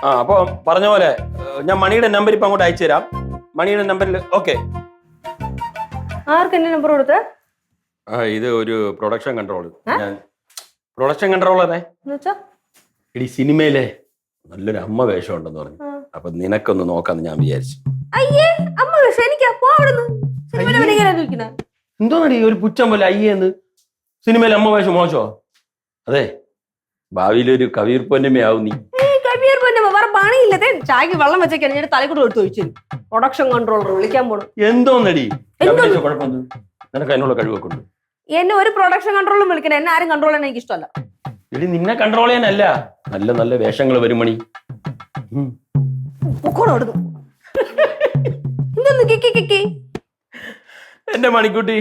ആ അപ്പൊ പറഞ്ഞ പോലെ ഞാൻ മണിയുടെ നമ്പർ ഇപ്പൊ അങ്ങോട്ട് അയച്ചു തരാം. മണിയുടെ നമ്പറിൽ ഓക്കെ. ആർക്ക് എന്റെ നമ്പർ കൊടുത്ത? ഇത് ഒരു പ്രൊഡക്ഷൻ കൺട്രോൾ. ഞാൻ പ്രൊഡക്ഷൻ കൺട്രോളറെ ഇടി സിനിമയിലെ നല്ലൊരു അമ്മ വേഷം ഉണ്ടെന്ന് പറഞ്ഞു. അപ്പൊ നിനക്കൊന്ന് നോക്കാന്ന് ഞാൻ വിചാരിച്ചു. അയ്യേ അമ്മ വേഷം എനിക്കാ എന്തോന്നടി ഒരു പുച്ഛം പോലെ അയ്യേന്ന്? സിനിമയിലെ അമ്മ വേഷം മോശോ? അതെ, ഭാവിയിലൊരു കവിയൂർ പൊന്നമ്മയാവും നീ. കവിയൂർ പൊന്നമ്മ വേറെ പണിയില്ലതേ. ചായക്ക് വെള്ളം വെച്ചേക്കാണ് ഞാൻ തലക്കൂടെ എടുത്ത് ചോദിച്ചു. പ്രൊഡക്ഷൻ കൺട്രോളർ വിളിക്കാൻ പോണം. എന്തോന്നടി കുഴപ്പമൊന്നും? നിനക്ക് അതിനുള്ള കഴിവൊക്കെ ഉണ്ട്. എന്നെ ഒരു പ്രൊഡക്ഷൻ കൺട്രോളും വിളിക്കണം. എന്നെ ആരും കൺട്രോൾ ചെയ്യാൻ എനിക്ക് ഇഷ്ടമല്ല. എടി നിന്നെ കൺട്രോൾ ചെയ്യാനല്ല, നല്ല നല്ല വേഷങ്ങൾ വരും മണി. എന്റെ മണിക്കുട്ടി,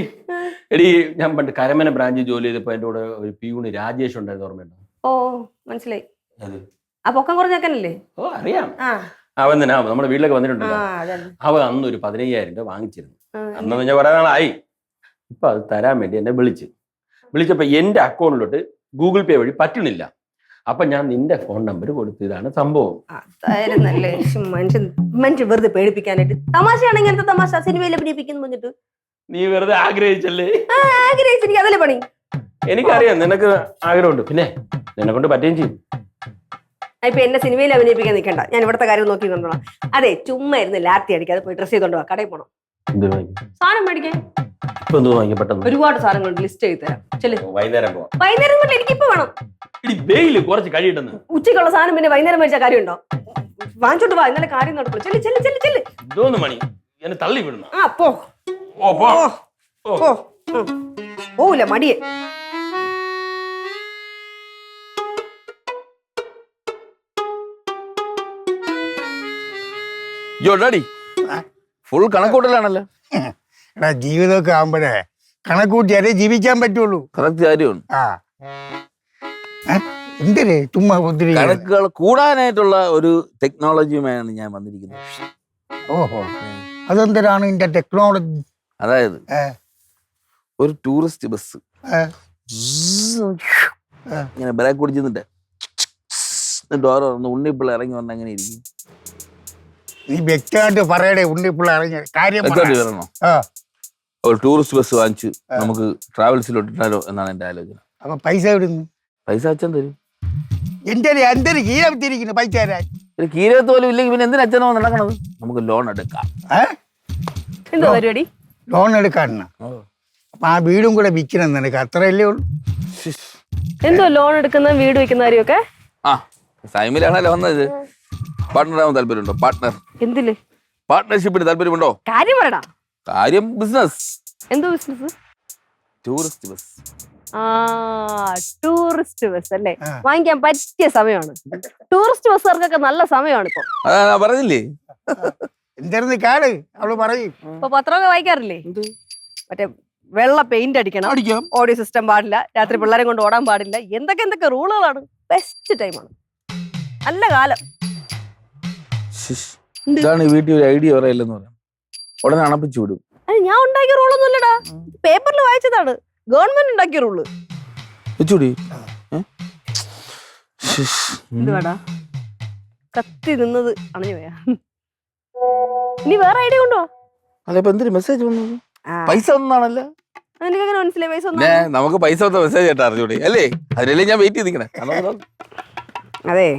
എടി ഞാൻ പണ്ട് കരമന ബ്രാഞ്ചിൽ ജോലി ചെയ്തപ്പോ എന്റെ കൂടെ ഒരു പിയൂണ് രാജേഷ് ഉണ്ടായത് ഓർമ്മയുണ്ടോ? ഓ മനസ്സിലായി. ആ പൊക്കം കുറഞ്ഞാക്കനല്ലേ? ഓ അറിയാം. അവൻ തന്നെ നമ്മുടെ വീട്ടിലൊക്കെ വന്നിട്ടുണ്ടല്ലോ. അവൻ അന്ന് ഒരു 15,000 രൂപ വാങ്ങിച്ചിരുന്നു. അന്ന് ഞാൻ കുറെ നാളായി. ഇപ്പൊ അത് തരാൻ വേണ്ടി എന്നെ വിളിച്ചപ്പോ എന്റെ അക്കൗണ്ടിലോട്ട് ഗൂഗിൾ പേ വഴി പറ്റണില്ല. അപ്പൊ ഞാൻ നിന്റെ ഫോൺ നമ്പർ കൊടുത്തു. ഇതാണ് സംഭവം. മനുഷ്യൻ വെറുതെ പേടിപ്പിക്കാനായിട്ട് തമാശയാണ് ഇങ്ങനത്തെ തമാശ. സിനിമയിൽ അഭിനയിപ്പിക്കുന്നു പറഞ്ഞിട്ട് നീ വെറുതെ ആഗ്രഹിച്ചല്ലേ? ആഗ്രഹിച്ചു അതല്ലേ പണി. എനിക്കറിയാം നിനക്ക് ആഗ്രഹമുണ്ട്. പിന്നെ നിന്നെ കൊണ്ട് പറ്റുകയും ചെയ്യും. ഇപ്പൊ എന്നെ സിനിമയിൽ അഭിനയിപ്പിക്കാൻ നിൽക്കണ്ട. ഞാൻ ഇവിടുത്തെ കാര്യം നോക്കി കണ്ടോളാം. അതെ, ചുമ്മാ ഇരുന്ന് ലാത്തി അടിക്കാതെ പോയി ഡ്രസ് ചെയ്തോണ്ട് കടയിൽ പോണം. സാധനം മേടിക്കാൻ ഒരുപാട് സാധനങ്ങളുണ്ട്. ലിസ്റ്റ് ചെയ്ത് തരാം. വൈകുന്നേരം പോവാം. വൈകുന്നേരം കൊണ്ട് എനിക്കിപ്പോ വേണം. കുറച്ച് കഴിയിട്ടെന്ന്. ഉച്ചക്കുള്ള സാധനം പിന്നെ വൈകുന്നേരം മേടിച്ച കാര്യമുണ്ടോ? വാങ്ങിച്ചോട്ട് വാ, ഇന്നലെ കാര്യം നടക്കുള്ളൂ. ചെല്ലു ചെല്ലു ചെല്ലു ചെല്ലു. ഇതോന്ന് മണി എന്നെ തള്ളി വിടുന്നു. പോവില്ല മടിയെ. ഫുൾ കണക്കൂട്ടലാണല്ലോ. എടാ ജീവിതമൊക്കെ ആകുമ്പോഴേ കണക്കൂട്ടിയാലേ ജീവിക്കാൻ പറ്റുള്ളൂ. കറക്റ്റ് കാര്യമാണ്. എന്തേ ചുമ്മാ ഒത്തിരി കണക്കുകൾ കൂടാനായിട്ടുള്ള ഒരു ടെക്നോളജിയുമായാണ് ഞാൻ വന്നിരിക്കുന്നത്. ഓഹോ, അതെന്തരാണ് ഇതിന്റെ ടെക്നോളജി? അതായത് ഒരു ടൂറിസ്റ്റ് ബസ് ഇങ്ങനെ ബ്രേക്ക് കുടിച്ചിട്ട് ഡോർ തുറന്ന് ഉണ്ണിപ്പിള്ള ഇറങ്ങി വന്ന അങ്ങനെ ഇരിക്കും. നീ വ്യക്തമായിട്ട് പറയടേ. ഉണ്ണിപ്പിള്ള ഇറങ്ങിയ കാര്യം വരണോ? ഒരു ടൂറിസ്റ്റ് ബസ് വാങ്ങിച്ച് നമുക്ക് ട്രാവൽസിലോട്ട് ഇട്ടാലോ എന്നാണ് എന്റെ ആലോചന. അപ്പൊ പൈസ എവിടുന്നു? പൈസ അച്ഛൻ തരും. എന്റെ എന്തൊരു കീരത്തിരിക്കുന്നു പൈസ തരാൻ. ഒരു കീരത്ത് പോലും ഇല്ലെങ്കിൽ പിന്നെ എന്തിനാ അച്ഛനോ നടക്കണത്? നമുക്ക് ലോൺ എടുക്കാം. എന്താ പരിപാടി? ലോൺ എടുക്കാനാ? അപ്പൊ ആ വീടും കൂടെ വിൽക്കണം നിനക്ക്, അത്രയല്ലേ ഉള്ളൂ. എന്തോ ലോൺ എടുക്കുന്ന വീട് വെക്കുന്ന കാര്യമൊക്കെ? ആ സൈമിലാണല്ലോ വന്നത്. പാർട്ട്ണർ ആവാൻ താല്പര്യമുണ്ടോ? പാർട്ട്ണർ എന്തില്? പാർട്ട്ണർഷിപ്പിന് താല്പര്യമുണ്ടോ? കാര്യം പറയടാ. കാര്യം ബിസിനസ്. എന്തോ business? Tourist bus. Tourist bus അല്ലേ? വാങ്ങിക്കാൻ പറ്റിയ സമയമാണ്. ടൂറിസ്റ്റ് ബസ്സുകാർക്കൊക്കെ നല്ല സമയമാണ് ഇപ്പൊ. അതാ പറഞ്ഞില്ലേ? എന്തായിരുന്നു കാട് അവള് പറയും. ഇപ്പൊ പത്രമൊക്കെ വായിക്കാറില്ലേ? മറ്റേ വെള്ള പെയിന്റ് അടിക്കണം, ഓഡിയോ സിസ്റ്റം പാടില്ല, രാത്രി പിള്ളേരെ കൊണ്ട് ഓടാൻ പാടില്ല, എന്തൊക്കെ റൂളുകളാണ്. ബെസ്റ്റ് ടൈമാണ്, നല്ല കാലം. ഇതാണ് വീട്ടിൽ ഒരു ഐഡിയ പറയില്ലെന്ന് പറയാം. ഉടനെ അണപ്പിച്ചു വിടും. ഞാൻ ഉണ്ടാക്കിയ റൂളൊന്നും ഇല്ലടാ, പേപ്പറിൽ വായിച്ചതാണ്. ഗവൺമെന്റ് ഉണ്ടാക്കിയ റൂള്. ഇതുവാടാ കത്തി നിന്നത് അണഞ്ഞു പോയാ. ഇനി വേറെ ഐഡിയ കൊണ്ടുവാ. അല്ല ഇപ്പൊ എന്തൊരു മെസ്സേജ് വന്നു? പൈസ ഒന്നാണല്ലോ. എനിക്കങ്ങനെ മനസ്സിലായി. പൈസ നമുക്ക് പൈസ വന്ന മെസ്സേജ് കേട്ടാ അറിഞ്ഞൂടെ? അല്ലേ? അതിനല്ലേ ഞാൻ വെയിറ്റ് ചെയ്തിരിക്കണേ. അതെ,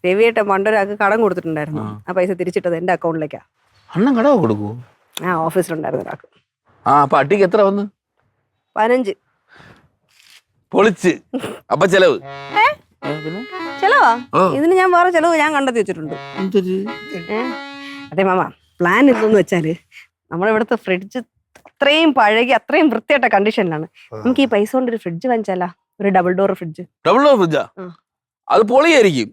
രവിയേട്ടൻ പണ്ടൊരാൾക്ക് കടം കൊടുത്തിട്ടുണ്ടായിരുന്നു. ആ പൈസ തിരിച്ചിട്ടത് എന്റെ അക്കൗണ്ടിലേക്കാ. അണ്ണൻ കടവ് കൊടുക്കൂ? ആ ഓഫീസിലുണ്ടായിരുന്നു ഒരാൾക്ക്. അപ്പൊ അട്ടിക്ക് എത്ര വന്ന്? 15. പൊളിച്ച്. അപ്പൊ ചെലവ് ചെലവാ? ഇതിന് ഞാൻ വേറെ ചെലവ് ഞാൻ കണ്ടെത്തി വെച്ചിട്ടുണ്ട്. അതെ മാമ, പ്ലാൻ എന്തെന്ന് വെച്ചാല് നമ്മുടെ ഇവിടുത്തെ ഫ്രിഡ്ജ് അത്രയും പഴകി അത്രയും വൃത്തിയായിട്ട കണ്ടീഷനിലാണ്. നമുക്ക് ഈ പൈസ കൊണ്ട് ഒരു ഫ്രിഡ്ജ് വാങ്ങിച്ചാലാ? ഒരു double door fridge. Double door ഫ്രിഡ്ജാ? അത് പൊളിയായിരിക്കും.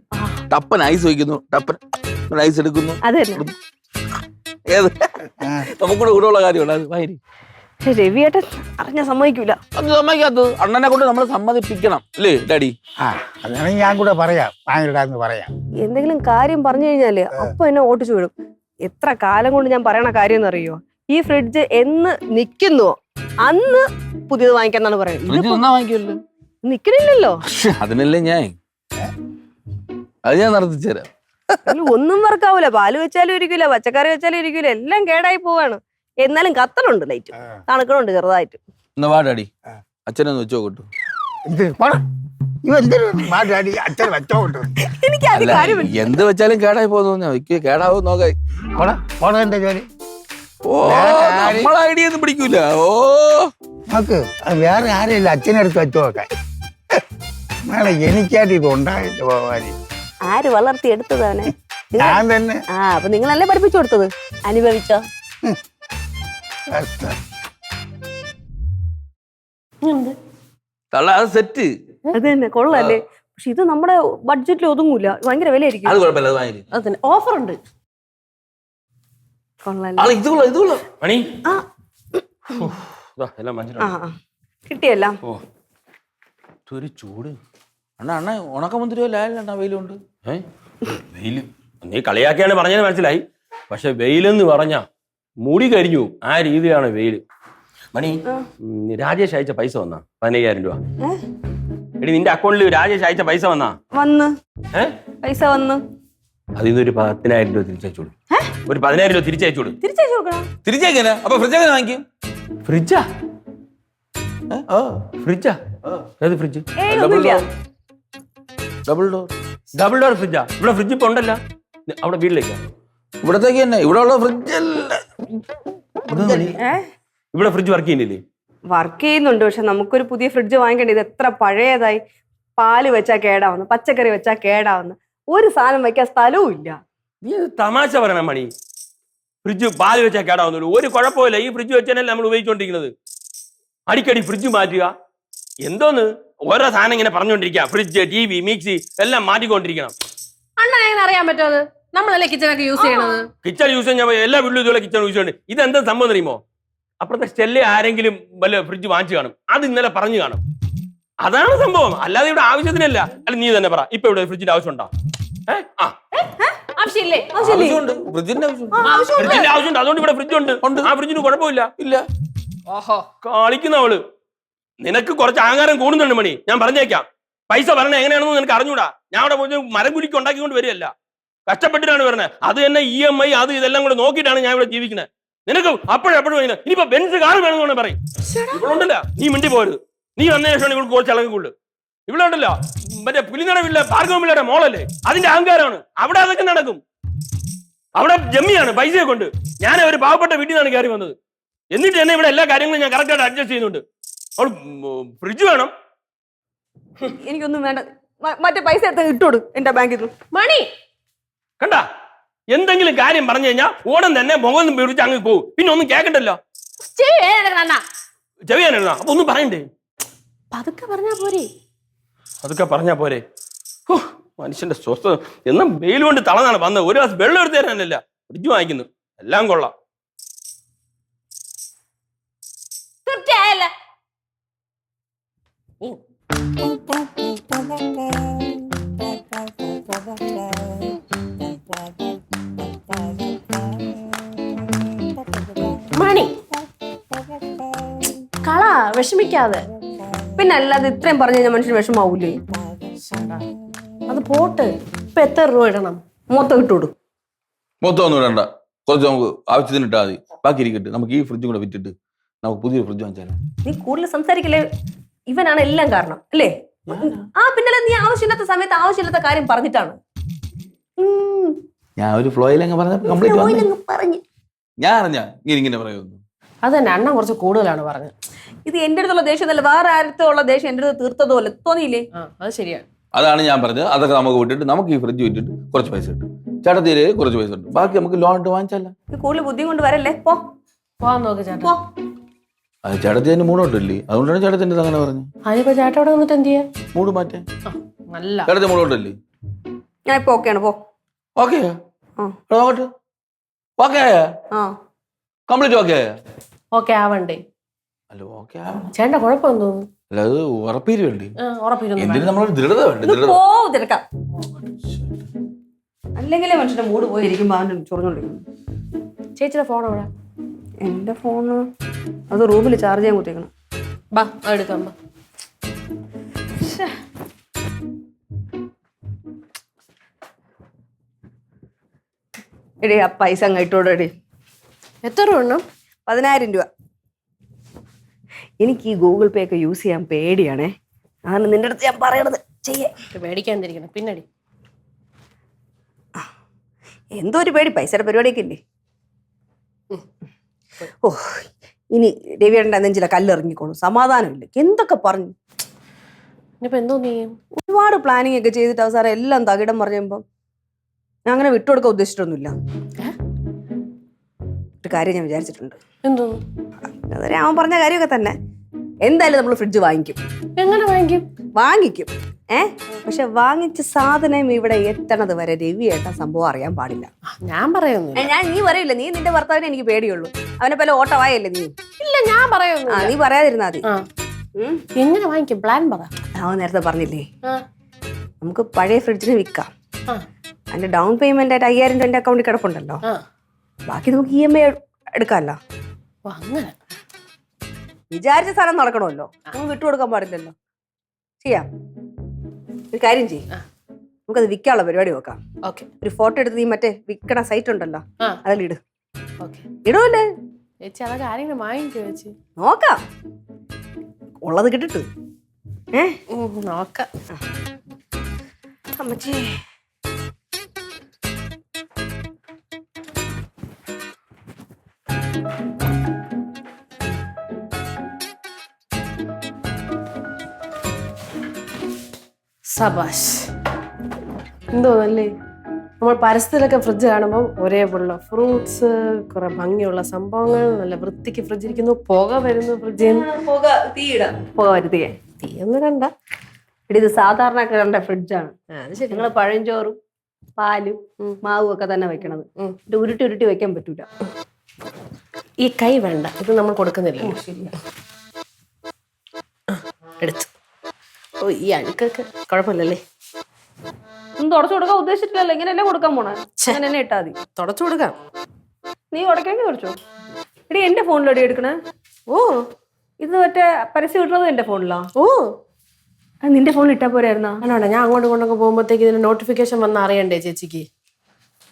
ടപ്പൻ ഐസ് വയ്ക്കുന്നു, ടപ്പൻ ഐസ് എടുക്കുന്നു. അതെ, ഏത് നമുക്കൂടെ കൂടെയുള്ള കാര്യമാണ് അത്. വായി രവിയേട്ടൻ അറിഞ്ഞാ സമ്മതിക്കൂല. അത് സമ്മതിക്കാത്തത് അണ്ണനെ കൊണ്ട് നമ്മൾ സമ്മതിപ്പിക്കണം അല്ലേ ഡാഡി? അതാണെങ്കിൽ ഞാൻ കൂടെ പറയാം, വാങ്ങിടാന്ന് പറയാം. എന്തെങ്കിലും കാര്യം പറഞ്ഞു കഴിഞ്ഞാല് അപ്പൊ എന്നെ ഓട്ടിച്ചു വിടും. എത്ര കാലം കൊണ്ട് ഞാൻ പറയണ കാര്യം എന്നറിയോ? ഈ ഫ്രിഡ്ജ് എന്ന് നിക്കുന്നുവോ അന്ന് പുതിയത് വാങ്ങിക്കാന്നാണ് പറയുന്നത്. വാങ്ങിക്കല്ലോ, നിക്കണില്ലല്ലോ. അതിനല്ലേ ഞാൻ അത് ഞാൻ നടത്തിച്ചു തരാം. ഒന്നും വർക്കാവൂല. പാല് വെച്ചാലും ഇരിക്കൂല, പച്ചക്കറി വെച്ചാലും ഇരിക്കൂല, എല്ലാം കേടായി പോവാണ്. എന്നാലും കത്തലുണ്ട് ലൈറ്റ്, തണുക്കണുണ്ട് ചെറുതായിട്ട്. എന്നാ വാടാടി, അച്ഛനൊന്ന് വെച്ചോ കിട്ടു. എനിക്ക് അത് കാര്യം എന്ത് വെച്ചാലും കേടായി പോകുന്നു. കേടാവും നോക്കാം. എന്റെ ജോലി ഓ നമ്മളെ ഐഡിയ ഒന്നും പിടിക്കൂല. ഓ നോക്ക്, അത് വേറെ ആരെയല്ല അച്ഛനടുത്ത് വെച്ചു നോക്കാൻ. നാളെ എനിക്കായിട്ട് ഇത് ഉണ്ടായിട്ട് പോവാന് ആര് വളർത്തി എടുത്തതാണ്? ഞാൻ തന്നെ. അപ്പൊ നിങ്ങളല്ലേ പഠിപ്പിച്ചു കൊടുത്തത്? അനുഭവിച്ചോ? തള്ള അത് സെറ്റ്. അത് തന്നെ കൊള്ളല്ലേ. പക്ഷെ ഇത് നമ്മുടെ ബഡ്ജറ്റിൽ ഒതുങ്ങൂല, ഭയങ്കര വിലയായിരിക്കും. അത് കുഴപ്പമില്ല, അത് വാങ്ങി. അത് തന്നെ ഓഫർ ഉണ്ട്. കൊള്ളാല്ലേ. മണി ആ എല്ലാം മഞ്ഞ കിട്ടിയല്ല. ഓ ഒരു ചൂട്. അണ്ണ ഉണക്കമുന്തിരിയല്ല വെയിലുണ്ട്. വെയില് നീ കളിയാക്കിയാണ് പറഞ്ഞത് മനസ്സിലായി. പക്ഷെ വെയിലെന്ന് പറഞ്ഞ മുടി കരിഞ്ഞു, ആ രീതിയിലാണ് വെയില്. മണി, രാജേഷ് അയച്ച പൈസ വന്നാ 15,000 രൂപ. എടി നിന്റെ അക്കൗണ്ടിൽ രാജേഷ് അയച്ച പൈസ വന്നാ? പൈസ വന്നു. അതിൽ നിന്ന് ഒരു 10,000 രൂപ തിരിച്ചയച്ചോളൂ. ഒരു 10,000 രൂപ തിരിച്ചയച്ചോളൂ. തിരിച്ചേക്കാ. അപ്പൊ ഫ്രിഡ്ജ് എങ്ങനെ വാങ്ങിക്കും? ഫ്രിഡ്ജാ? ഫ്രിഡ്ജാ? ഏത് ഫ്രിഡ്ജ്? Double door ഫ്രിഡ്ജാ? ഇവിടെ ഫ്രിഡ്ജ് ഇപ്പൊ ഉണ്ടല്ലോ. അവിടെ വീട്ടിലേക്കാ? ഇവിടത്തേക്ക് തന്നെ. ഇവിടെ ഉള്ള ഫ്രിഡ്ജ് അല്ല. ഇവിടെ ഫ്രിഡ്ജ് വർക്ക് ചെയ്യുന്നില്ലേ? വർക്ക് ചെയ്യുന്നുണ്ട്. പക്ഷെ നമുക്കൊരു പുതിയ ഫ്രിഡ്ജ് വാങ്ങിക്കണ്ടേ. ഇത് എത്ര പഴയതായി. പാല് വെച്ചാ കേടാവുന്നു, പച്ചക്കറി വെച്ചാ കേടാവുന്നു, ഒരു സാധനം വെക്കാൻ സ്ഥലവും ഇല്ല. നീ തമാശ പറയണം മണി. ഫ്രിഡ്ജ് പാല് വെച്ചാൽ കേടാവുന്നുള്ളൂ, ഒരു കുഴപ്പമില്ല. ഈ ഫ്രിഡ്ജ് വെച്ചാലല്ലേ നമ്മൾ ഉപയോഗിച്ചുകൊണ്ടിരിക്കുന്നത്. അടിക്കടി ഫ്രിഡ്ജ് മാറ്റുക എന്തോന്ന് ഓരോ സാധനം ഇങ്ങനെ പറഞ്ഞുകൊണ്ടിരിക്കുക. ഫ്രിഡ്ജ്, TV, മിക്സി എല്ലാം മാറ്റിക്കൊണ്ടിരിക്കണം. അണ്ണൻ എങ്ങനെ അറിയാൻ പറ്റുമത്? നമ്മളല്ലേ കിച്ചണൊക്കെ യൂസ് ചെയ്യണത്. കിച്ചൺ യൂസ് ചെയ്യാൻ എല്ലാ വീട്ടിലും ഇതുപോലെ കിച്ചൺ യൂസ് ചെയ്യുന്നുണ്ട്. ഇതെന്താ സംഭവം അറിയുമോ? അപ്പുറത്തെ സ്റ്റെല്ലെ ആരെങ്കിലും വല്ല ഫ്രിഡ്ജ് വാങ്ങിച്ചു കാണും, അത് ഇന്നലെ പറഞ്ഞു കാണും. അതാണ് സംഭവം, അല്ലാതെ ഇവിടെ ആവശ്യത്തിനല്ല. അല്ല നീ തന്നെ പറ, ഇപ്പൊ ഇവിടെ ഫ്രിഡ്ജിന്റെ ആവശ്യമുണ്ടോ? ആവശ്യമില്ലേ? ഫ്രിഡ്ജിന്റെ ആവശ്യമുണ്ട്, അതുകൊണ്ട് ഇവിടെ ഫ്രിഡ്ജ് ഉണ്ട്. ആ ഫ്രിഡ്ജിന് കുഴപ്പമില്ല. ഇല്ല കളിക്കുന്നവള്. നിനക്ക് കുറച്ച് ആഹാരം കൂടുന്നുണ്ട് മണി, ഞാൻ പറഞ്ഞേക്കാം. പൈസ പറഞ്ഞ എങ്ങനെയാണെന്ന് നിനക്ക് അറിഞ്ഞൂടാ. ഞാൻ അവിടെ പോയി മരം കുലിക്ക് ഉണ്ടാക്കിക്കൊണ്ട് വരികയല്ല, കഷ്ടപ്പെട്ടിട്ടാണ് വരുന്നത്. അത് തന്നെ EMI അത് ഇതെല്ലാം കൂടെ നോക്കിയിട്ടാണ് ഞാൻ ഇവിടെ ജീവിക്കുന്നത്. നിനക്ക് അപ്പോഴെപ്പോഴും ഇനിയിപ്പോ ബെൻസ് കാർ വേണമെന്ന് പറയും. ഇവളുണ്ടല്ലോ, നീ മിണ്ടി പോരുത്. നീ വന്ന ശേഷമാണ് ഇവൾക്ക് കുറച്ച് ഇളകുള്ളൂ. ഇവിടെ ഉണ്ടല്ലോ മറ്റേ പുലിനടവില്ല ഭാർഗവമില്ലയുടെ മോളല്ലേ, അതിന്റെ അഹങ്കാരമാണ്. അവിടെ അതൊക്കെ നടക്കും. അവിടെ ജമ്മിയാണ് പൈസയെ കൊണ്ട്. ഞാൻ ഒരു പാവപ്പെട്ട വീട്ടിൽ നിന്നാണ് കയറി വന്നത്. എന്നിട്ട് തന്നെ ഇവിടെ എല്ലാ കാര്യങ്ങളും ഞാൻ കറക്റ്റായിട്ട് അഡ്ജസ്റ്റ് ചെയ്യുന്നുണ്ട്. അവൾ ഫ്രിഡ്ജ് വേണം. എനിക്കൊന്നും വേണ്ട, മറ്റേ പൈസ എടുത്ത് ഇട്ടോട് എന്റെ ബാങ്കിൽ നിന്ന്. മണി കണ്ട, എന്തെങ്കിലും കാര്യം പറഞ്ഞു കഴിഞ്ഞാൽ ഓടം തന്നെ മുഖം പിടിച്ച് അങ്ങ് പോകും. പിന്നെ ഒന്നും കേൾക്കണ്ടല്ലോ. ചെവിയാനോ? അപ്പൊ ഒന്നും പറയണ്ടേ? പതുക്കെ പറഞ്ഞാ പോരെ. അതൊക്കെ പറഞ്ഞാ പോരെ? മനുഷ്യന്റെ സ്വസ്ഥ. എന്നാ വെയിൽ കൊണ്ട് തളന്നാണ് വന്നത്. ഒരു ഗ്ലാസ് വെള്ളം എടുത്തു തരാനല്ല ഫ്രിഡ്ജ് വാങ്ങിക്കുന്നു. എല്ലാം കൊള്ളാം. മണി കള വിഷമിക്കാതെ. പിന്നെ അല്ലാതെ ഇത്രയും പറഞ്ഞു കഴിഞ്ഞാൽ മനുഷ്യന് വിഷമാവൂലേ? അത് പോട്ട്. ഇപ്പൊ എത്ര രൂപ ഇടണം? മൊത്തം ഇട്ടോടും. മൊത്തം ഒന്നും ഇടണ്ട, കുറച്ച് നമുക്ക് ആവശ്യത്തിന് ഇട്ടാൽ മതി. ബാക്കി ഇരിക്കട്ടെ. നമുക്ക് ഈ ഫ്രിഡ്ജും കൂടെ വിറ്റിട്ട് നമുക്ക് പുതിയൊരു ഫ്രിഡ്ജ് വാങ്ങിച്ചാലോ? നീ കൂടുതൽ സംസാരിക്കല്ലേ, ഇവനാണ് എല്ലാം കാരണം അല്ലേ? പിന്നല്ലേ നീ ആവശ്യമില്ലാത്ത സമയത്ത് ആവശ്യമില്ലാത്ത കാര്യം പറഞ്ഞിട്ടാണ്. ഞാൻ ഒരു ഫ്ലോയിലങ്ങ് പറഞ്ഞ കംപ്ലീറ്റ് ഞാൻ അറിഞ്ഞ ഇങ്ങനെ പറയുന്നു. അത് തന്നെ, അണ്ണൻ കുറച്ച് കൂടുതലാണ് പറഞ്ഞത്. ഇത് എന്റെ അടുത്തുള്ള ദേഷ്യം അല്ല, വേറെ ആരുടെ ദേഷ്യം എന്റെ അടുത്ത് തീർത്തതുപോലെ തോന്നിയില്ലേ? അത് ശരിയാണ്. അതാണ് ഞാൻ പറഞ്ഞത്. അതൊക്കെ നമുക്ക് വിട്ടിട്ട് നമുക്ക് ഈ ഫ്രിഡ്ജ് വിറ്റിട്ട് കുറച്ച് പൈസ കിട്ടും. ചേട്ടത്തില് കുറച്ച് പൈസ കിട്ടും. ബാക്കി നമുക്ക് ലോൺ ഇട്ട് വാങ്ങിച്ചല്ല. കൂടുതൽ ബുദ്ധി കൊണ്ട് വരല്ലേ, പോവാൻ നോക്ക് ചേട്ടാ. അത് ചേട്ടത്തി അതിന് മൂടോട്ടില്ലേ, അതുകൊണ്ടാണ് ചേട്ടത്തിന്റെ അങ്ങനെ പറഞ്ഞു. അതിപ്പോ ചേട്ടാ അവിടെ വന്നിട്ട് എന്ത് ചെയ്യാ? മൂട് മാറ്റേ. നല്ല ചേട്ടത്തി മൂടോട്ടില്ലേ? ഞാൻ ഇപ്പൊ ഓക്കെയാണ്. Okay okay complete okay okay ആവണ്ടേ? അല്ല ഓക്കെ ചേട്ടന്റെ കുഴപ്പമെന്ന് തോന്നുന്നു. അല്ല അത് ഉറപ്പിരുവേണ്ടി. ഉറപ്പിരുന്നു. എന്തിനു നമ്മളൊരു ദൃഢത വേണ്ട. തിരക്കാം. അല്ലെങ്കിലേ മനുഷ്യന്റെ മൂഡ് പോയിരിക്കും. ചൊറിഞ്ഞോണ്ടിരിക്കും. ചേച്ചിയുടെ ഫോൺ എവിടെ? എന്റെ ഫോണ് അത് റൂമിൽ ചാർജ് ചെയ്യാൻ കുത്തിക്കണം. ബാ എടുക്കാം. എടി ആ പൈസ അങ്ങ് ഇട്ടോടെടി. എത്ര രൂപ വേണം? 10,000 രൂപ. എനിക്ക് ഈ ഗൂഗിൾ പേ ഒക്കെ യൂസ് ചെയ്യാൻ പേടിയാണേ. അതാണ് നിന്റെ അടുത്ത് ഞാൻ പറയണത്. ചെയ്യേ. പേടിക്കാണ്ടിരിക്കണം. പിന്നടി എന്തോ ഒരു പേടി, പൈസയുടെ പരിപാടിയൊക്കെ ഇല്ലേ. ഓ ഇനി രവിയേട്ടൻ്റെ നെഞ്ചിലെ കല്ലെറിഞ്ഞിക്കോളും. സമാധാനമില്ല. എന്തൊക്കെ പറഞ്ഞു. ഇനിയിപ്പോ എന്തോ നീ ഒരുപാട് പ്ലാനിങ് ഒക്കെ ചെയ്തിട്ട് അവസാനം എല്ലാം തകിടം പറഞ്ഞപ്പോൾ ഞാൻ അങ്ങനെ വിട്ടുകൊടുക്കാൻ ഉദ്ദേശിച്ചിട്ടൊന്നുമില്ല. ഒരു കാര്യം ഞാൻ വിചാരിച്ചിട്ടുണ്ട്. എന്തോ? അവൻ പറഞ്ഞ കാര്യമൊക്കെ തന്നെ. എന്തായാലും നമ്മൾ ഫ്രിഡ്ജ് വാങ്ങിക്കും. എങ്ങനെ വാങ്ങിക്കും? വാങ്ങിക്കും. പക്ഷെ വാങ്ങിച്ച സാധനം ഇവിടെ എത്തണത് വരെ രവിയേട്ടൻ സംഭവം അറിയാൻ പാടില്ല. ഞാൻ പറയുന്നു. നീ പറയില്ല. നീ നിന്റെ ഭർത്താവിനെ എനിക്ക് പേടിയുള്ളൂ. അവനെ പോലെ ഓട്ടവായല്ലേ നീ. ഇല്ല ഞാൻ പറയുന്നു. നീ പറയാതിരുന്നാ മതി. എങ്ങനെ വാങ്ങിക്കും? പ്ലാൻ പറ. അവൻ നേരത്തെ പറഞ്ഞില്ലേ നമുക്ക് പഴയ ഫ്രിഡ്ജിന് വിൽക്കാം. അതിന്റെ ഡൗൺ പേയ്മെന്റ് ആയിട്ട് 5,000 രൂപ അക്കൗണ്ടിൽ കിടപ്പുണ്ടല്ലോ. ബാക്കി നമുക്ക് EMI എടുക്കാമല്ലോ. അങ്ങനെ വിചാരിച്ച സ്ഥലം നടക്കണമല്ലോ. നമുക്ക് വിട്ടുകൊടുക്കാൻ പാടില്ലല്ലോ. ചെയ്യാം. ഒരു കാര്യം ചെയ്യും, നമുക്കത് വിൽക്കാനുള്ള പരിപാടി നോക്കാം. ഒരു ഫോട്ടോ എടുത്ത് നീ മറ്റേ വിൽക്കണ സൈറ്റ് ഉണ്ടല്ലോ അതിലിട്. ഇടുമല്ലേ ചേച്ചി? അതൊക്കെ ആരെങ്കിലും വാങ്ങിക്കോ ചേച്ചി? നോക്കാം. ഉള്ളത് കിട്ടിട്ട് നോക്കാം. അമ്മച്ചി സബാഷ്. എന്തോന്നല്ലേ നമ്മൾ പരസ്യത്തിലൊക്കെ ഫ്രിഡ്ജ് കാണുമ്പോൾ ഒരേപോലുള്ള ഫ്രൂട്ട്സ്, കുറെ ഭംഗിയുള്ള സംഭവങ്ങൾ, നല്ല വൃത്തിക്ക് ഫ്രിഡ്ജ് ഇരിക്കുന്നു, പുക വരുന്നു ഫ്രിഡ്ജിൽ നിന്ന്. പുക വരുത്തിയേ തീയൊന്നും കണ്ട. ഇത് സാധാരണക്കാരന്റെ ഫ്രിഡ്ജാണ്. നിങ്ങള് പഴഞ്ചോറും പാലും മാവും ഒക്കെ തന്നെ വെക്കണത്. ഉരുട്ടി ഉരുട്ടി വെക്കാൻ പറ്റൂല. ഈ കൈ വേണ്ട, ഇത് നമ്മൾ കൊടുക്കുന്നില്ല. എടുത്തു. ഓ ഈ അഴുക്കൊക്കെ കുഴപ്പമില്ലല്ലേ? ഒന്നും തുടച്ചു കൊടുക്കാൻ ഉദ്ദേശിച്ചിട്ടില്ലല്ലോ. ഇങ്ങനെയല്ലേ കൊടുക്കാൻ പോണേ. അങ്ങനെ തന്നെ ഇട്ടാ മതി. തുടച്ചു കൊടുക്കാം. നീ ഉടക്കെങ്കിൽ തുടച്ചോ. എടി എന്റെ ഫോണിലടി എടുക്കണേ. ഓ ഇത് മറ്റേ പരസ്യം ഇട്ടുള്ളത് എന്റെ ഫോണിലാ. ഓ നിന്റെ ഫോണിൽ ഇട്ടാ പോരായിരുന്നാ? അല്ലാണ്ട് ഞാൻ അങ്ങോട്ടും ഇങ്ങോട്ടൊക്കെ പോകുമ്പോഴത്തേക്ക് ഇതിന് നോട്ടിഫിക്കേഷൻ വന്ന് അറിയണ്ടേ ചേച്ചിക്ക്?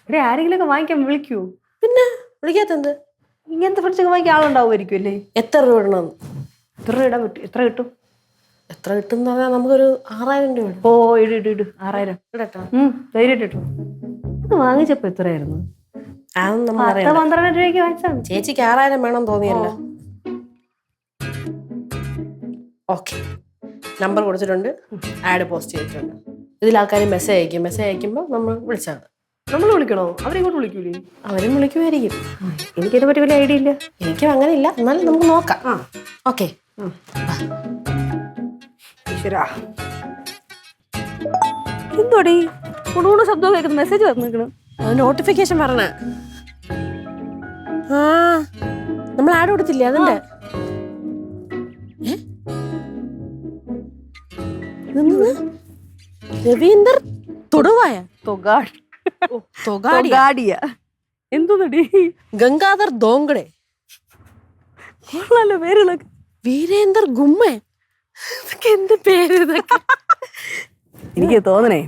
ഇവിടെ ആരെങ്കിലും ഒക്കെ വാങ്ങിക്കാൻ വിളിക്കൂ. പിന്നെ വിളിക്കാത്തെന്ത്? ഇങ്ങനത്തെ ഫ്രിഡ്ജൊക്കെ വാങ്ങിക്കാൻ ആളുണ്ടാവുമായിരിക്കും അല്ലേ? എത്ര രൂപ ഇടണം? എത്ര രൂപ ഇടാൻ പറ്റും? എത്ര കിട്ടും? എത്ര കിട്ടും എന്ന് പറഞ്ഞാൽ നമുക്കൊരു 6,000 രൂപ. ഓ ഇട് 6,000 ഇടട്ടോ. ധൈര്യം ഇട്ടു. ഇത് വാങ്ങിച്ചപ്പോ എത്രയായിരുന്നു? 12 രൂപയ്ക്ക് വാങ്ങിച്ചാണ്. ചേച്ചിക്ക് 6,000 വേണം തോന്നിയല്ലോ. ഓക്കെ, നമ്പർ കൊടുത്തിട്ടുണ്ട്, ആഡ് പോസ്റ്റ് ചെയ്തിട്ടുണ്ട്. ഇതിൽ ആൾക്കാർ മെസ്സേജ് അയക്കും. മെസ്സേജ് അയക്കുമ്പോൾ നമ്മൾ വിളിച്ചാൽ മതി. നമ്മൾ വിളിക്കണോ? അവരിങ്ങോട്ട് വിളിക്കൂലേ? അവരും വിളിക്കുമായിരിക്കും. എനിക്കതിനെ പറ്റി വലിയ ഐഡിയ ഇല്ല. എനിക്കും അങ്ങനെ ഇല്ല, എന്നാലും നമുക്ക് നോക്കാം. ഓക്കെ. എന്തോടി കുണുകൂണ ശബ്ദം കേൾക്കുന്നു? മെസ്സേജ് വന്നിരിക്കണം. നോട്ടിഫിക്കേഷൻ പറഞ്ഞ നമ്മൾ ആഡ് കൊടുത്തില്ലേ അതിന്റെ? രവീന്ദർ തൊടുവായ എന്തോടി? ഗംഗാധർ ദോങ്കടെ, പേരുകളൊക്കെ. വീരേന്ദർ ഗുമ്മ. എന്ത് പേര് ഇതൊക്കെ? എനിക്ക് തോന്നണേ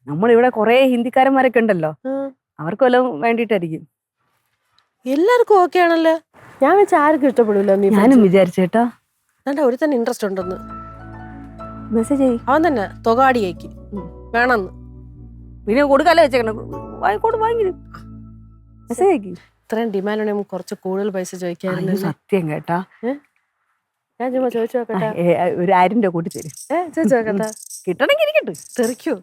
നമ്മളിവിടെ കൊറേ ഹിന്ദിക്കാരന്മാരൊക്കെ ഉണ്ടല്ലോ, അവർക്ക് വല്ലതും വേണ്ടിട്ടായിരിക്കും. എല്ലാവർക്കും ഓക്കെ ആണല്ലോ. ഞാൻ വെച്ച ആർക്കും ഇഷ്ടപ്പെടില്ല. ഞാനും വിചാരിച്ചേട്ടാ. ഒരു തന്നെ ഇൻട്രസ്റ്റ് ഉണ്ടെന്ന് മെസ്സേജ് ചെയ്യും. അവൻ തന്നെ തൊകാടിയേക്ക് വേണമെന്ന്. പിന്നെ കൊടുക്കാല്ലേ വെച്ചേക്കണം. വാങ്ങി മെസ്സേജ് അയക്കി. ഇത്രയും ഡിമാൻഡ് ഉണ്ടെങ്കിൽ കുറച്ച് കൂടുതൽ പൈസ ചോദിക്കായിരുന്നു. സത്യം കേട്ടാ. ഞാൻ ചുമ്മാ ചോദിച്ചു നോക്കട്ടെ. ഒരു 1000 രൂപ കൂട്ടി തരും. ചോദിച്ചു നോക്കട്ടെ. കിട്ടണമെങ്കിൽ ഇരിക്കട്ടെ. തെറിക്കോ?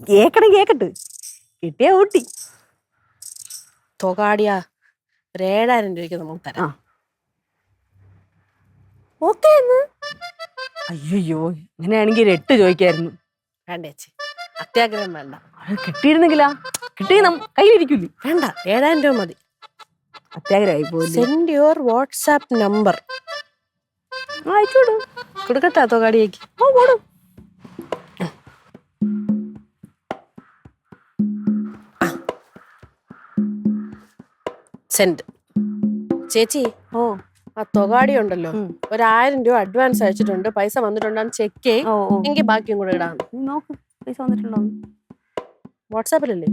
കേക്കട്ടെ. കിട്ടിയാ ഊട്ടി. തൊകാടിയാ ഒരു 7,000 രൂപയ്ക്ക് നമുക്ക് തരാം. ഓക്കെ. അയ്യോ അങ്ങനെയാണെങ്കിൽ 8 ചോദിക്കായിരുന്നു. വേണ്ട ചേച്ചി, അത്യാഗ്രഹം വേണ്ട. കിട്ടിയിരുന്നെങ്കിലാ? കിട്ടി കയ്യിലിരിക്കൂലേ? വേണ്ട, 7,000 രൂപ മതി. അത്യാഗ്രഹമായി പോയി. Send your WhatsApp number. അയച്ചോടു. കൊടുക്കട്ടാ തൊകാടിയേക്ക്? കൊടു. സെൻഡ്. ചേച്ചി, ആ തൊകാടി ഉണ്ടല്ലോ, 1,000 രൂപ അഡ്വാൻസ് അയച്ചിട്ടുണ്ട്. പൈസ വന്നിട്ടുണ്ടെന്ന് ചെക്ക് ചെയ്യ്. എങ്കിൽ ബാക്കിയും കൂടെ ഇടാം. നോക്ക് പൈസ വന്നിട്ടുണ്ടോ? വാട്സാപ്പിലല്ലേ?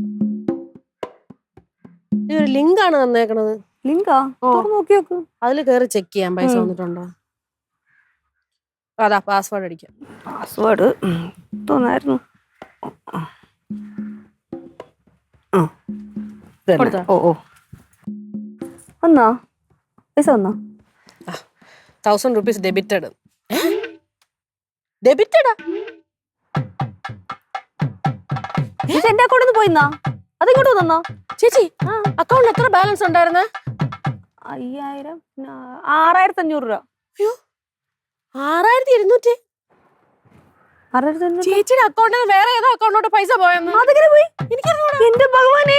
ഈ ഒരു ലിങ്ക് ആണ് തന്നേക്കണത്. ലിങ്കാ നോക്കി നോക്ക്. അതിൽ കയറി ചെക്ക് ചെയ്യാൻ പൈസ വന്നിട്ടുണ്ടോ. അതാ പാസ്വേഡ് അടിക്കാം. പാസ്വേഡ് തോന്നായിരുന്നു. ഓ വന്നാ പൈസ വന്നാ? 1000 rupees ഡെബിറ്റഡ്. ഡെബിറ്റഡാ? എന്റെ അക്കൗണ്ടിൽ നിന്ന് പോയിന്നാ? അതിങ്ങോട്ട് തന്നോ ചേച്ചി? അക്കൗണ്ടിൽ എത്ര ബാലൻസ് ഉണ്ടായിരുന്നേ? 5000 6500 രൂപ. അയ്യോ 6200. ചേച്ചിയുടെ അക്കൗണ്ടിൽ നിന്ന് വേറെ ഏതോ അക്കൗണ്ടിലോട്ട് പൈസ പോയെന്ന്. അതെങ്ങനെ പോയി? എന്റെ ഭഗവാനെ,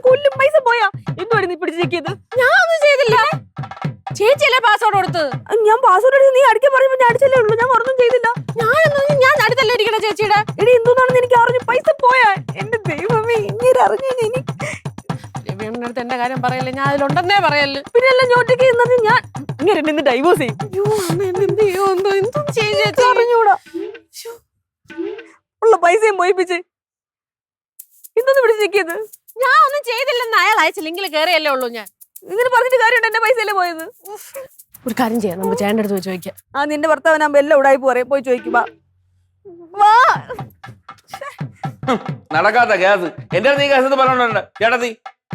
കൊല്ലും. പൈസ പോയാ? എന്തുവായിരുന്നു നീ പിടിച്ച് ചെക്ക് ചെയ്ത്? ഞാൻ ഒന്നും ചെയ്തില്ല. ചേച്ചിയല്ലേ പാസ്വേഡ് കൊടുത്തത്? ഞാൻ പാസ്വേഡ് അടിച്ച് നീ അടിക്കാൻ പറയുമ്പോ ഞാൻ അടിച്ചല്ലേ ഉള്ളൂ. ഞാൻ ഒന്നും ചെയ്തില്ല. ഞാൻ അടുത്തല്ലേ ഇരിക്കണ ചേച്ചിയുടെ. എടി എന്തുകൊണ്ടാണെന്ന് എനിക്ക് അറിഞ്ഞു. പൈസ പോയാ? എന്റെ ദൈവമേ, ഇങ്ങനെ അറിഞ്ഞു. രവിയുടെ അടുത്ത് എന്റെ കാര്യം പറയല്ലേ, ഞാൻ അതിലുണ്ടെന്നേ പറയല്ലേ. പിന്നെ എല്ലാം ഞോട്ടേക്ക് ഞാൻ ഇങ്ങനെ നിന്ന് ഡൈവോഴ്സ് ചെയ്യും. അറിഞ്ഞൂടാ. ഉള്ള പൈസയും പോയിപ്പിച്ച് ഇന്നൊന്ന് പിടിച്ച് ചെക്ക് ചെയ്ത്. ഞാൻ ഒന്നും ചെയ്തില്ലെന്ന് അയാൾ അയച്ച ലിങ്കിൽ കയറിയല്ലേ ഉള്ളൂ. ഞാൻ ഇങ്ങനെ പറഞ്ഞിട്ട് കാര്യമുണ്ട്? എന്റെ പൈസ അല്ലേ പോയത്? ഒരു കാര്യം ചെയ്യാം, നമുക്ക് ചേട്ടൻ്റെ അടുത്ത് പോയി ചോദിക്കാം. നിന്റെ ഭർത്താവിനാകുമ്പോ എല്ലാം ഉടായി പറയും. പോയി ചോദിക്കും. നടക്കാത്ത ഗ്യാസ് എന്റെ അടുത്ത് ഈ ഗ്യാസ് എന്ന് പറഞ്ഞോണ്ട്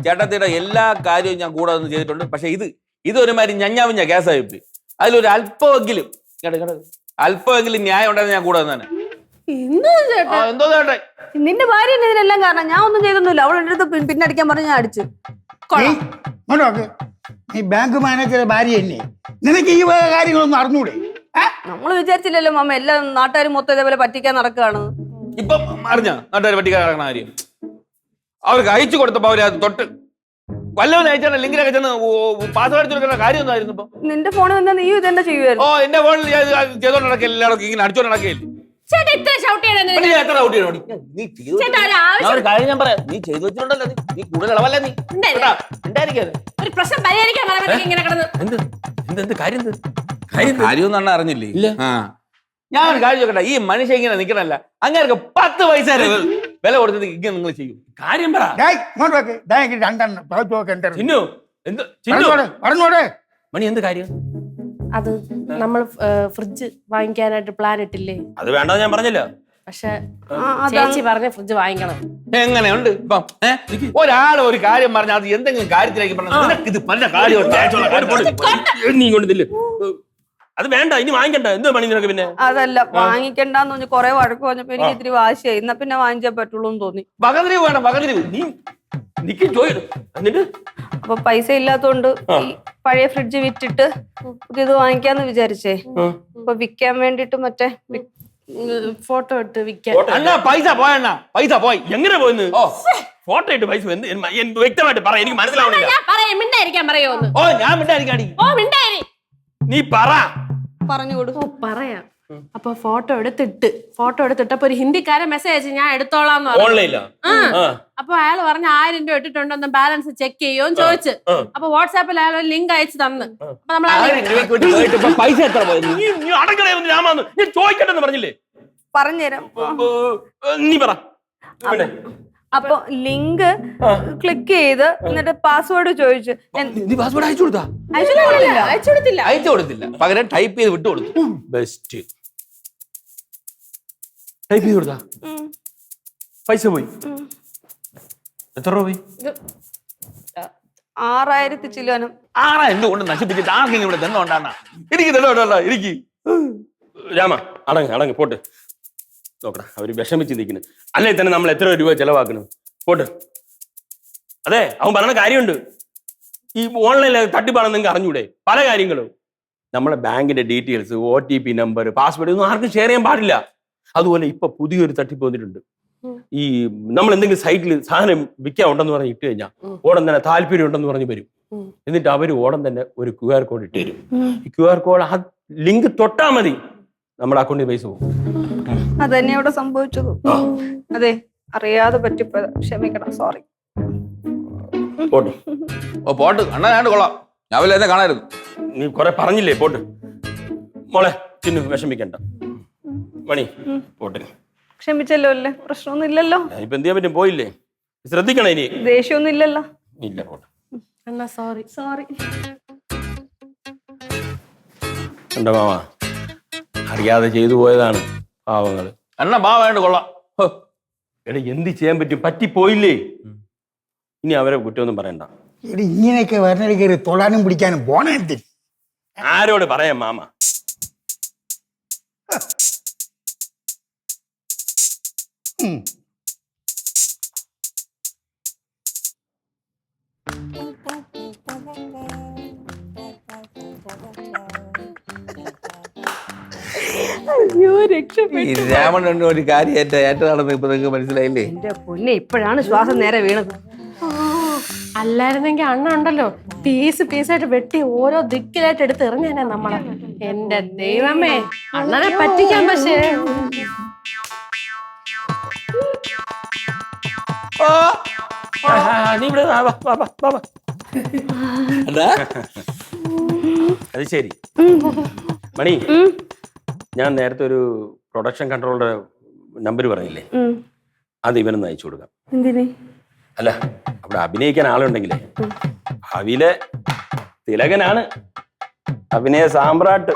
ചേട്ടത്തിയുടെ എല്ലാ കാര്യവും ഞാൻ കൂടെ ഒന്ന് ചെയ്തിട്ടുണ്ട്. പക്ഷെ ഇതൊരുമാതിരി ഞഞ്ഞാവിഞ്ഞ ഗ്യാസ് ആയിപ്പോയി. അതിലൊരു അല്പമെങ്കിലും ന്യായം ഉണ്ടെന്ന് ഞാൻ കൂടെ തന്നെ. എന്തോ ചേട്ടൻ, നിന്റെ ഭാര്യ ഇതിനെല്ലാം കാരണം. ഞാൻ ഒന്നും ചെയ്തൊന്നുമില്ല. അവൾ എന്റെ അടുത്ത് പിന്നടിക്കാൻ പറഞ്ഞ് ഞാൻ അടിച്ചു. നീ ബാങ്ക് മാനേജറെ ഭാര്യ തന്നെ, നിനക്ക് ഈ കാര്യങ്ങളൊന്നും അറിഞ്ഞൂടെ? നമ്മള് വിചാരിച്ചില്ലല്ലോ മാമ, എല്ലാ നാട്ടുകാരും മൊത്തം ഇതേപോലെ പറ്റിക്കാൻ നടക്കുകയാണ്. ഇപ്പൊ അറിഞ്ഞ നാട്ടുകാർ പറ്റിക്കാൻ നടക്കണ കാര്യം അവർക്ക് അയച്ചു കൊടുത്തപ്പോ അവര് അത് തൊട്ട് വല്ലവരും അയച്ചാൽ ലിങ്കിലൊക്കെ ചെന്ന് പാസ്വേഡ് അടിച്ചു കൊടുക്കുന്ന കാര്യം ഒന്നായിരുന്നു. ഇപ്പൊ നിന്റെ ഫോണിൽ വന്നാൽ നീ ഇതെന്താ ചെയ്യുമായിരുന്നു? എന്റെ ഫോണിൽ ചെയ്തോണ്ട് നടക്കില്ല, എല്ലാവർക്കും ഇങ്ങനെ അടിച്ചോണ്ട് നടക്കില്ല. കാര്യം ഞാൻ പറയാം, നീ ചെയ്തു വെച്ചിട്ടുണ്ടല്ലോ, നീ കൂടുതൽ ഇളവല്ല. നീ ഒരു പ്രശ്നം പരിഹരിക്കാൻ കാര്യമൊന്നും അണ്ണ അറിഞ്ഞില്ലേ? ഞാൻ ഒരു കാര്യം ചോദിക്കട്ടെ, ഈ മനുഷ്യ ഇങ്ങനെ നിക്കണല്ല, അങ്ങനെ 10 പൈസ വില കൊടുത്തത് ഇങ്ങനെ നിങ്ങൾ ചെയ്യും? കാര്യം പറ. മണി എന്ത് കാര്യം? അത് നമ്മൾ ഫ്രിഡ്ജ് വാങ്ങിക്കാനായിട്ട് പ്ലാൻ ഇട്ടില്ലേ? അത് വേണ്ടെന്ന് ഞാൻ പറഞ്ഞില്ല. പക്ഷെ ചേച്ചി പറഞ്ഞ ഫ്രിഡ്ജ് വാങ്ങിക്കണം. എങ്ങനെയുണ്ട് ഇപ്പം? ഒരാൾ ഒരു കാര്യം പറഞ്ഞാൽ അത് എന്തെങ്കിലും കാര്യത്തിലേക്ക് ഇത് പല കാര്യം നീ കൊണ്ടില്ല. അത് വേണ്ട, ഇനി വാങ്ങിക്കണ്ട. എന്ത് പണി നിനക്ക്? പിന്നെ അതല്ല, വാങ്ങിക്കണ്ടെന്ന് പറഞ്ഞ് കൊറേ വഴക്ക് പറഞ്ഞപ്പോ എനിക്ക് ഇത്തിരി വാശിയായി. എന്നാ പിന്നെ വാങ്ങിച്ചേ പറ്റുള്ളൂ എന്ന് തോന്നി. പകതിരിവ് വേണം, പകതിരിവ്. നീ നിക്ക് ചോദിക്കും. എന്നിട്ട് അപ്പൊ പൈസ ഇല്ലാത്തോണ്ട് ഈ പഴയ ഫ്രിഡ്ജ് വിറ്റിട്ട് പുതിയത് വാങ്ങിക്കാന്ന് വിചാരിച്ചേ. അപ്പൊ വിൽക്കാൻ വേണ്ടിട്ട് മറ്റേ ഫോട്ടോ ഇട്ട് വിൽക്കാൻ. അണ്ണാ പൈസ പോയണ്ണ, പൈസ പോയി. എങ്ങനെ പോയെന്ന്? ഫോട്ടോ ഇട്ട് പൈസ വ്യക്തമായിട്ട് പറ, എനിക്ക് മനസ്സിലാവണില്ല. മിണ്ടായിരിക്കാൻ പറയോന്ന്? ഞാൻ മിണ്ടായിരിക്കാടി. നീ പറ. പറഞ്ഞു കൊടുക്കും. പറയാം. അപ്പൊ ഫോട്ടോ എടുത്തിട്ടപ്പോ ഒരു ഹിന്ദിക്കാരൻ മെസ്സേജ് ഞാൻ എടുത്തോളാന്ന് പറഞ്ഞു. അപ്പൊ അയാൾ പറഞ്ഞ 1000 രൂപ ഇട്ടിട്ടുണ്ടെന്ന് ബാലൻസ് ചെക്ക് ചെയ്യുമെന്ന് ചോദിച്ചു. അപ്പൊ വാട്സാപ്പിൽ അയാൾ ലിങ്ക് അയച്ചു തന്നു. അപ്പൊ നമ്മൾ പൈസ എത്ര പോയത്? ചോദിക്കട്ടെന്ന് പറഞ്ഞില്ലേ? പറഞ്ഞുതരാം. നീ പറ. അപ്പൊ ലിങ്ക് ക്ലിക്ക് ചെയ്ത് എന്നിട്ട് പാസ്വേഡ് ചോദിച്ചു. പാസ്വേഡ് അയച്ചു കൊടുത്താ? അയച്ചു കൊടുത്തില്ല, പകരം ടൈപ്പ് ചെയ്ത് വിട്ടു കൊടുത്തു. ബെസ്റ്റ്. ടൈപ്പ് ചെയ്ത് കൊടുത്താ? പൈസ പോയി. എത്ര രൂപ പോയി? 6000 ചില്ലുവാനും. 6000 കൊണ്ട് നശിപ്പിച്ചിട്ട് ആർക്കെങ്കിലും ഇവിടെ തന്നോണ്ടാണ്? എനിക്ക് തന്നോണ്ടല്ല. എനിക്ക് രാമ അടങ്ങ് പോട്ട് നോക്കടാ. അവര് വിഷമിച്ച് നിൽക്കുന്നു. അല്ലേ തന്നെ നമ്മൾ എത്ര രൂപ ചെലവാക്കണം? പോട്ട്. അതെ, അവൻ പറഞ്ഞ കാര്യമുണ്ട്. ഈ ഓൺലൈനിൽ തട്ടിപ്പാണെന്ന് നിങ്ങൾക്ക് അറിഞ്ഞൂടെ? പല കാര്യങ്ങളും. നമ്മളെ ബാങ്കിന്റെ ഡീറ്റെയിൽസ്, OTP നമ്പർ, പാസ്വേഡ് ഒന്നും ആർക്കും ഷെയർ ചെയ്യാൻ പാടില്ല. അതുപോലെ ഇപ്പൊ പുതിയൊരു തട്ടിപ്പ് വന്നിട്ടുണ്ട്. ഈ നമ്മൾ എന്തെങ്കിലും സൈറ്റിൽ സാധനം വിൽക്കാൻ ഉണ്ടെന്ന് പറഞ്ഞ് ഇട്ട് കഴിഞ്ഞാൽ ഓടം തന്നെ താല്പര്യം ഉണ്ടെന്ന് പറഞ്ഞ് വരും. എന്നിട്ട് അവര് ഓടം തന്നെ ഒരു QR കോഡ് ഇട്ട് തരും. ഈ QR കോഡ് ആ ലിങ്ക് തൊട്ടാ മതി, നമ്മുടെ അക്കൗണ്ടിൽ പൈസ പോകും. അതന്നെ ഇവിടെ സംഭവിച്ചത്. അതെ, അറിയാതെ പറ്റിപ്പോയത്. ക്ഷമിക്കണം, സോറി. പോട്ട് അണ്ണാ, ഞാൻ കൊള്ളാം. ഞാൻ എന്നെ കാണായിരുന്നു. നീ കൊറേ പറഞ്ഞില്ലേ? പോട്ട് മോളെ, ചിന്നു വിഷമിക്കണ്ട. മണി പോട്ട്. ക്ഷമിച്ചല്ലോ അല്ലേ? പ്രശ്നമൊന്നും ഇല്ലല്ലോ. ഇപ്പൊ എന്ത് ചെയ്യാൻ പറ്റും? പോയില്ലേ? ശ്രദ്ധിക്കണം ഇനി. ദേഷ്യമൊന്നും ഇല്ലല്ലോ? ഇല്ല പോട്ടെ. അണ്ണാ സോറി. സോറി. എന്റെ മാമ അറിയാതെ ചെയ്തു പോയതാണ് പാവങ്ങള്. അണ്ണ ബാ വേണ്ട കൊള്ളാം. ഹോ. എടാ എന്ത് ചെയ്യാൻ പറ്റും, പറ്റിപ്പോയില്ലേ. ഇനി അവരെ കുറ്റമൊന്നും പറയണ്ട. എടി ഇങ്ങനെയൊക്കെ വരണ കയറി തൊടാനും പിടിക്കാനും പോണേ. ആരോട് പറയാം മാമ? അയ്യോ രക്ഷപ്പെട്ടു. ഈ രാമണ്ണ ഒരു കാര്യം ഏറ്റതാണെന്ന് ഇപ്പൊ നിങ്ങൾക്ക് മനസ്സിലായില്ലേ? എന്റെ പൊന്നെ, ഇപ്പോഴാണ് ശ്വാസം നേരെ വീണത്. അല്ലായിരുന്നെങ്കിൽ അണ്ണ ഉണ്ടല്ലോ പീസ് പീസായിട്ട് വെട്ടി ഓരോ ദിക്കിലായിട്ട് എടുത്ത് എറിഞ്ഞേനെ നമ്മളെ. എന്റെ ദൈവമേ, അണ്ണനെ പറ്റിക്കാൻ. പക്ഷേ നീ ഇവിടെ വാ, വാ, വാ, വാ, വാ. അത് ശരി മണി, ഞാൻ നേരത്തെ ഒരു പ്രൊഡക്ഷൻ കൺട്രോളുടെ നമ്പർ പറഞ്ഞില്ലേ, അത് ഇവനൊന്ന് അയച്ചു കൊടുക്കാം. എന്തിന്? അല്ല, അവിടെ അഭിനയിക്കാൻ ആളുണ്ടെങ്കിലേ, ഭാവിയിലെ തിലകനാണ്, അഭിനയ സാമ്രാട്ട്.